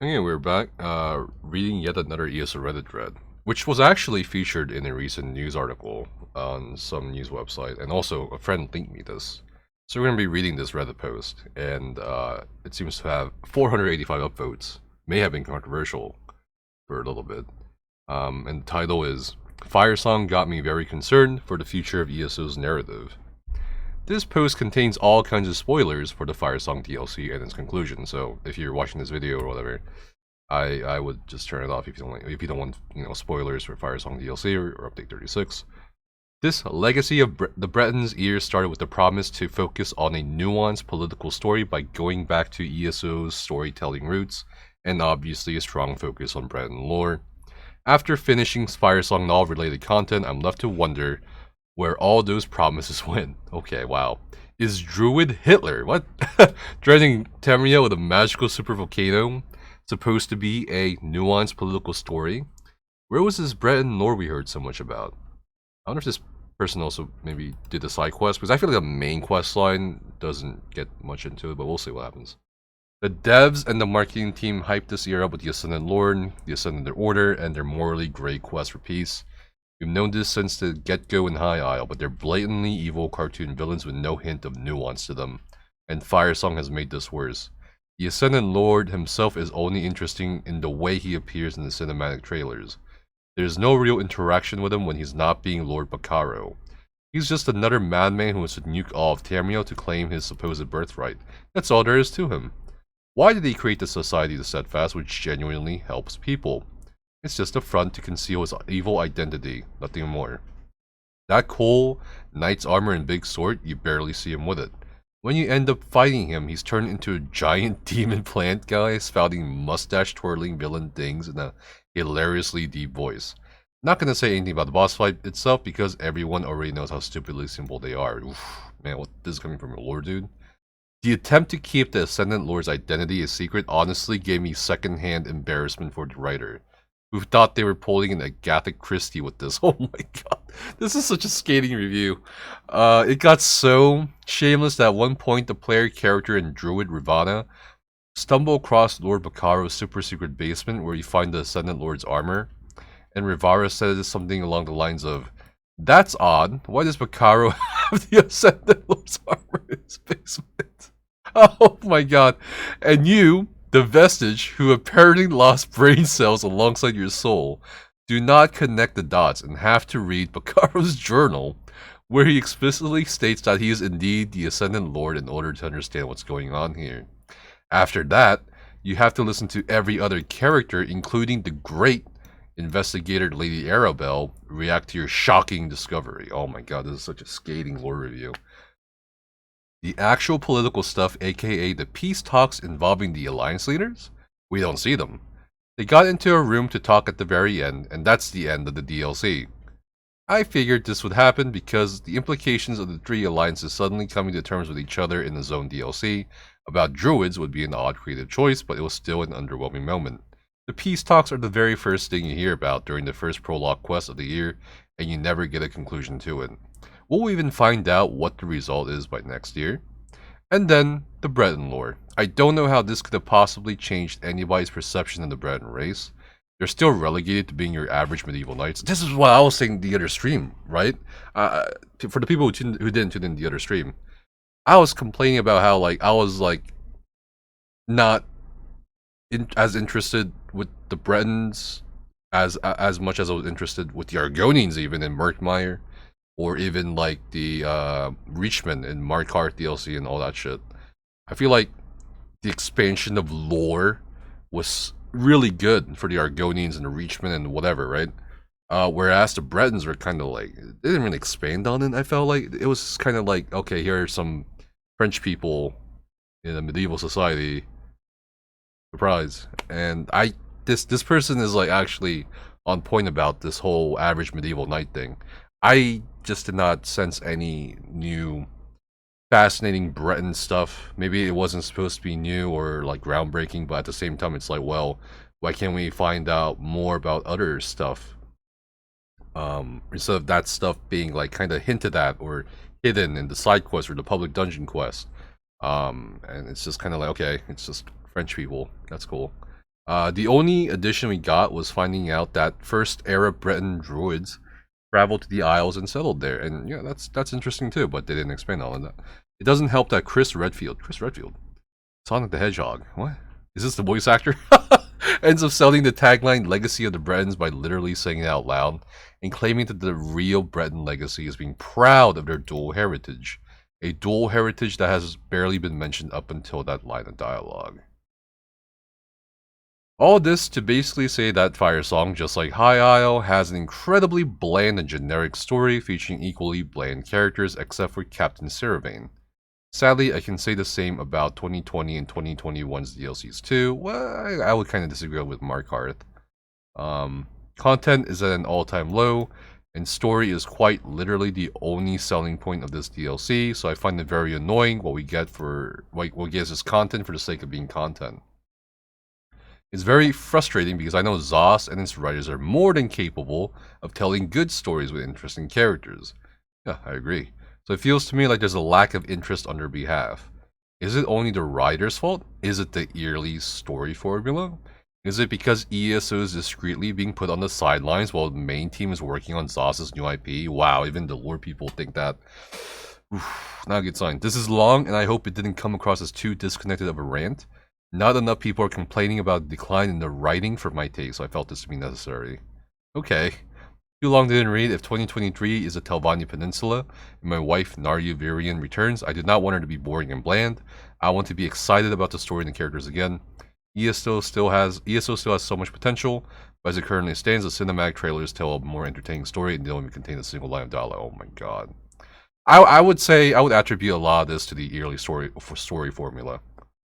Okay, we're back, reading yet another ESO Reddit thread, which was actually featured in a recent news article on some news website, and also a friend linked me this. So we're going to be reading this Reddit post, and it seems to have 485 upvotes. May have been controversial for a little bit. And the title is, Firesong Got Me Very Concerned for the Future of ESO's Narrative. This post contains all kinds of spoilers for the Firesong DLC and its conclusion, so if you're watching this video or whatever, I would just turn it off if you don't want spoilers for Firesong DLC or Update 36. This legacy of the Bretons' ears started with the promise to focus on a nuanced political story by going back to ESO's storytelling roots, and obviously a strong focus on Breton lore. After finishing Firesong novel-related content, I'm left to wonder where all those promises went. Okay, wow. Is Druid Hitler, what? Threatening Tamriel with a magical super volcano supposed to be a nuanced political story? Where was this Breton lore we heard so much about? I wonder if this person also maybe did the side quest, because I feel like the main quest line doesn't get much into it, but we'll see what happens. The devs and the marketing team hyped this year up with the Ascendant Lord, the Ascendant Order, and their morally grey quest for peace. We've known this since the get-go in High Isle, but they're blatantly evil cartoon villains with no hint of nuance to them, and Firesong has made this worse. The Ascendant Lord himself is only interesting in the way he appears in the cinematic trailers. There's no real interaction with him when he's not being Lord Bacaro. He's just another madman who wants to nuke all of Tamriel to claim his supposed birthright. That's all there is to him. Why did he create the Society of the Steadfast, which genuinely helps people? It's just a front to conceal his evil identity, nothing more. That cool knight's armor and big sword, you barely see him with it. When you end up fighting him, he's turned into a giant demon plant guy spouting mustache-twirling villain things in a hilariously deep voice. Not gonna say anything about the boss fight itself because everyone already knows how stupidly simple they are. Oof, man, this is coming from a lore dude. The attempt to keep the Ascendant Lord's identity a secret honestly gave me second-hand embarrassment for the writer, who thought they were pulling an Agatha Christie with this. Oh my god, this is such a scathing review. It got so shameless that at one point the player character in Druid Ravana stumble across Lord Bacaro's super secret basement where you find the Ascendant Lord's armor, and Rivara says something along the lines of, "That's odd, why does Bacaro have the Ascendant Lord's armor in his basement?" Oh my god. And you, the vestige, who apparently lost brain cells alongside your soul, do not connect the dots and have to read Bacaro's journal, where he explicitly states that he is indeed the Ascendant Lord in order to understand what's going on here. After that, you have to listen to every other character, including the great investigator Lady Arabelle, react to your shocking discovery. Oh my god, this is such a scathing lore review. The actual political stuff, aka the peace talks involving the alliance leaders? We don't see them. They got into a room to talk at the very end, and that's the end of the DLC. I figured this would happen because the implications of the three alliances suddenly coming to terms with each other in the Zone DLC about druids would be an odd creative choice, but it was still an underwhelming moment. The peace talks are the very first thing you hear about during the first prologue quest of the year, and you never get a conclusion to it. We'll even find out what the result is by next year. And then, the Breton lore. I don't know how this could have possibly changed anybody's perception of the Breton race. They're still relegated to being your average medieval knights. This is what I was saying the other stream, right? For the people who didn't tune in the other stream, I was complaining about how I was not as interested with the Bretons as much as I was interested with the Argonians, even in Murkmire, or even the Reachmen in Markarth DLC and all that shit. I feel like the expansion of lore was really good for the Argonians and the Reachmen and whatever, right? Whereas the Bretons were kind of they didn't really expand on it. I felt like it was kind of okay, here are some French people in a medieval society. Surprise. And this person is actually on point about this whole average medieval knight thing. I just did not sense any new fascinating Breton stuff. Maybe it wasn't supposed to be new or groundbreaking, but at the same time it's well, why can't we find out more about other stuff? Instead of that stuff being kind of hinted at or hidden in the side quest or the public dungeon quest. And it's just kind of okay, it's just French people. That's cool. The only addition we got was finding out that first era Breton druids traveled to the Isles and settled there, and yeah, that's interesting too. But they didn't expand on that. It doesn't help that Chris Redfield, Sonic the Hedgehog, what? Is this the voice actor? Ends up selling the tagline "Legacy of the Bretons" by literally saying it out loud and claiming that the real Breton legacy is being proud of their dual heritage, a dual heritage that has barely been mentioned up until that line of dialogue. All this to basically say that Fire Song, just like High Isle, has an incredibly bland and generic story featuring equally bland characters except for Captain Ceravane. Sadly, I can say the same about 2020 and 2021's DLCs too. Well, I would kind of disagree with Mark Harth. Content is at an all-time low, and story is quite literally the only selling point of this DLC, so I find it very annoying what we get as content for the sake of being content. It's very frustrating because I know ZOS and its writers are more than capable of telling good stories with interesting characters. Yeah, I agree. So it feels to me like there's a lack of interest on their behalf. Is it only the writer's fault? Is it the yearly story formula? Is it because ESO is discreetly being put on the sidelines while the main team is working on ZOS's new IP? Wow, even the lore people think that. Oof, not a good sign. This is long, and I hope it didn't come across as too disconnected of a rant. Not enough people are complaining about the decline in the writing for my taste, so I felt this to be necessary. Okay. Too long didn't read. If 2023 is a Telvanni Peninsula, and my wife Naryu Virian returns, I did not want her to be boring and bland. I want to be excited about the story and the characters again. ESO still has so much potential, but as it currently stands, the cinematic trailers tell a more entertaining story and they don't even contain a single line of dialogue. Oh my god. I would say, I would attribute a lot of this to the yearly story formula.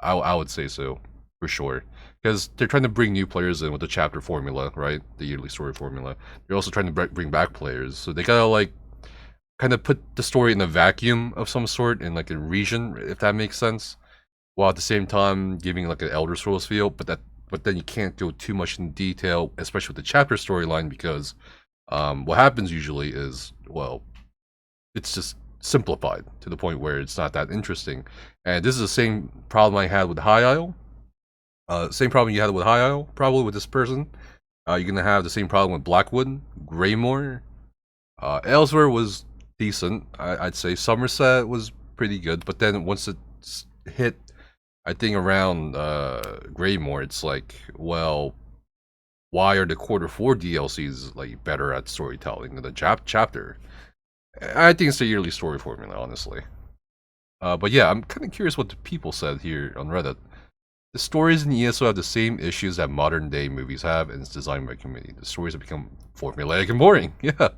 I would say so, for sure. Because they're trying to bring new players in with the chapter formula, right? The yearly story formula. They're also trying to bring back players. So they gotta, like, kind of put the story in a vacuum of some sort, in, like, a region, if that makes sense. While at the same time giving, like, an Elder Scrolls feel. But then you can't go too much in detail, especially with the chapter storyline, because what happens usually is, well, it's just simplified to the point where it's not that interesting. And this is the same problem I had with High Isle. Same problem you had with High Isle, probably with this person. You're gonna have the same problem with Blackwood, Greymore. Elsewhere was decent, I'd say. Somerset was pretty good, but then once it hit, I think around Greymore, it's like, well, why are the quarter 4 DLCs like better at storytelling than the chapter? I think it's the yearly story formula, honestly. But yeah, I'm kind of curious what the people said here on Reddit. The stories in ESO have the same issues that modern day movies have, and it's designed by committee. The stories have become formulaic and boring. Yeah.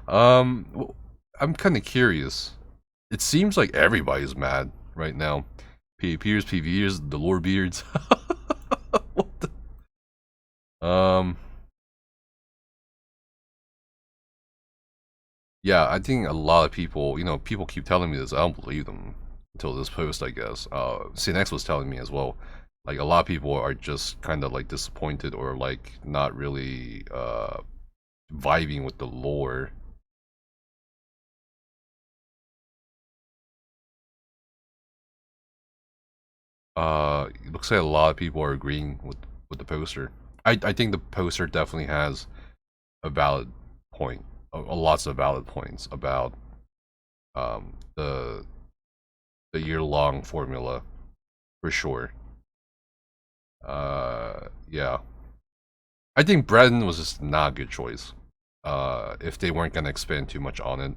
I'm kind of curious. It seems like everybody's mad right now. PvPers, PvEers, the lore beards. What the? Yeah, I think a lot of people, people keep telling me this. I don't believe them until this post, I guess. Ce-Nex was telling me as well. Like, a lot of people are just kind of, like, disappointed or, like, not really, vibing with the lore. It looks like a lot of people are agreeing with the poster. I think the poster definitely has a valid point. Lots of valid points about, the year-long formula, for sure. Yeah. I think Breton was just not a good choice. If they weren't gonna expand too much on it.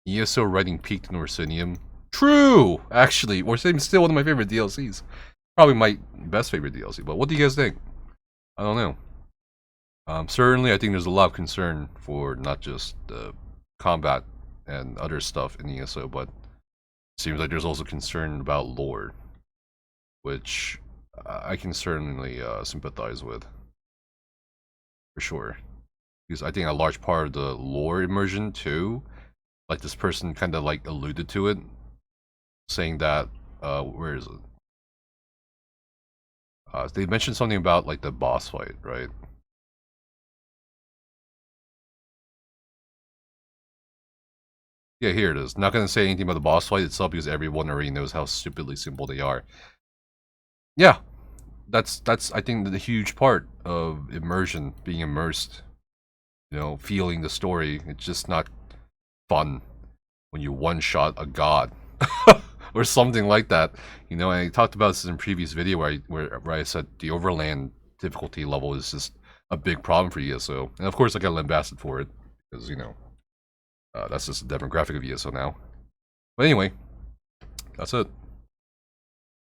ESO writing peaked in Orsinium. True! Actually, Orsinium's still one of my favorite DLCs. Probably my best favorite DLC, but what do you guys think? I don't know. Certainly, I think there's a lot of concern for not just the combat and other stuff in ESO, but it seems like there's also concern about lore, which I can certainly sympathize with, for sure. Because I think a large part of the lore immersion too, like this person kind of like alluded to it, saying that, where is it? They mentioned something about like the boss fight, right? Yeah, here it is. Not gonna say anything about the boss fight itself because everyone already knows how stupidly simple they are. Yeah, that's I think the huge part of immersion, being immersed. You know, feeling the story. It's just not fun when you one-shot a god or something like that. You know, I talked about this in a previous video where I said the overland difficulty level is just a big problem for ESO, and of course I got lambasted for it because you know that's just the demographic of ESO now. But anyway, that's it.